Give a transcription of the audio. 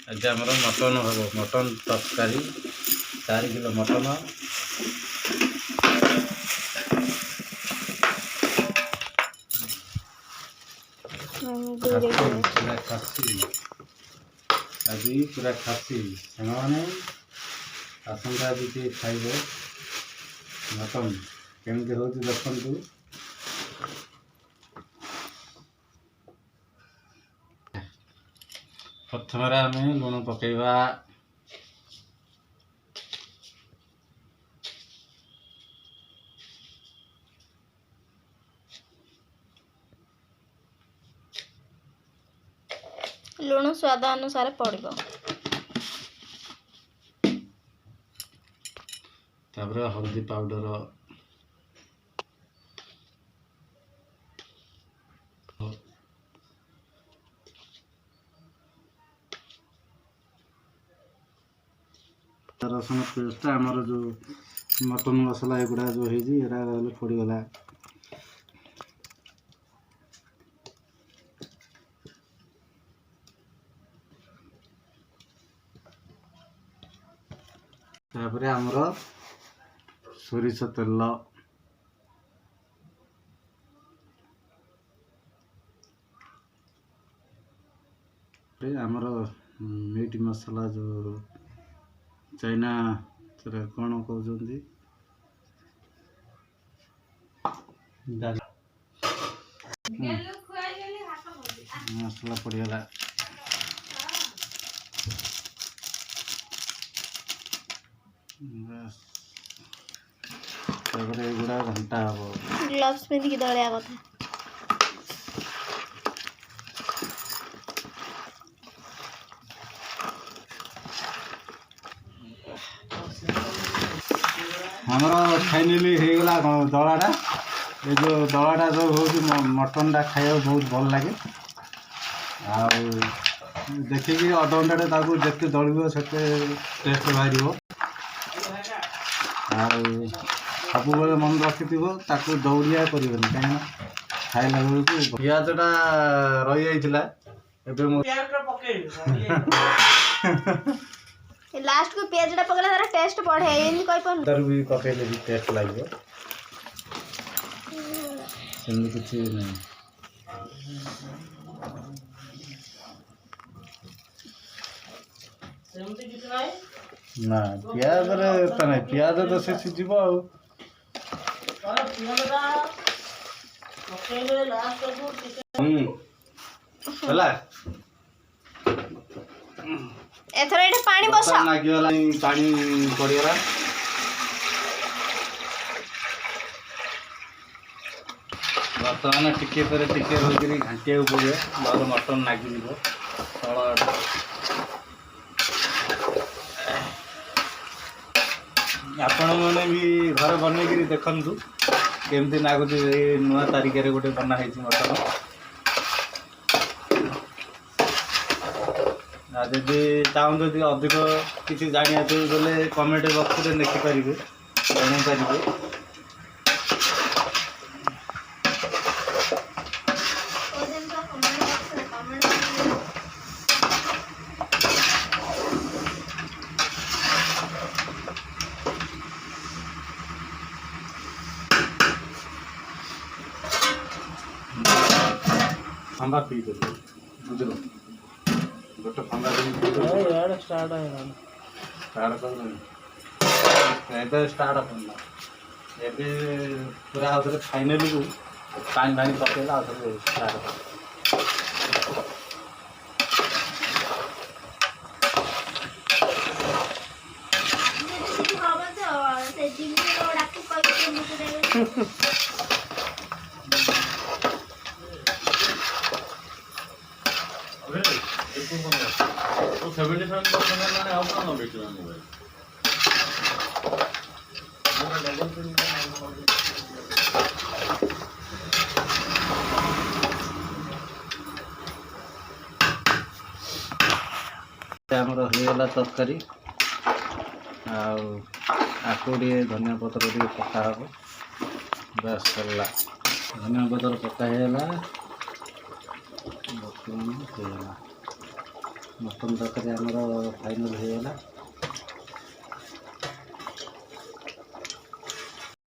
आज आमर मटन हम मटन तरकारी 4 किलो मटन पूरा खासी आज पूरा खासी मैंने आसंता भी खाइबे मटन केमती हो देखु प्रथम आम लुण पकईवा लुण स्वाद अनुसार पड़ो तापर हल्दी पाउडर रसुण पेस्ट आमर जो मटन मसला एगुड़ा जो है पड़गला तापर आमर सोरिष तेल आमर मीट मसला जो चाइना कौन कहते मसला पड़गला एगुड़ा घंटा हम ग्लव्स पिंधिकी दलिया कथा हमारा फाइनाली होगला दलाटा ये जो दलाटा जो हूँ मटनटा खाया बहुत भल लगे देखिए अधघंटा जिते दलिब से टेस्ट बाहर सब मन रखि दौड़िया कर कहीं खाइला बेलू पिजटा रही लास्ट को पेजटा पकड़ा तार टेस्ट बढ़े एंदी कहि पन दर भी पकैले भी टेस्ट लागियो सेमि किछि नहीं सेमती किछि नाही ना प्याज रे त नहीं प्याज तो से सिजिबो आ अरे पियाजटा पकैले लास्ट को चिकन होला एथर एटा पानी बसा नागी वाला पानी पड़ीगला बर्तमान टिके पर टिके होकर घाटिया पड़े नहले मटन नागिज तल आपण मैंने भी घर बनईकि देखु केमती नागुच नुआ तारिख गोटे बनाई मटन जदि चाहूँ जदि अधिक किसी जाना बोले कमेंट बक्स में लिखिपारे जनईपारे फंदा पी बुझल गोटे फंदा स्टार्ट है स्टार्ट करना ए पूरा आउे फाइनाली को पानी पानी पकड़ा आउे स्टार्ट कर तो 77% मैंने आउट ना बेचना मोबाइल आमर होगला तरकारी आको धनिया पत्र पका हम बस सरला धनिया पत्र पका होगा बर्तमान होगा ମଟନ୍ ତରକାରୀ ଆମର ଫାଇନାଲ୍ ହେଇଗଲା।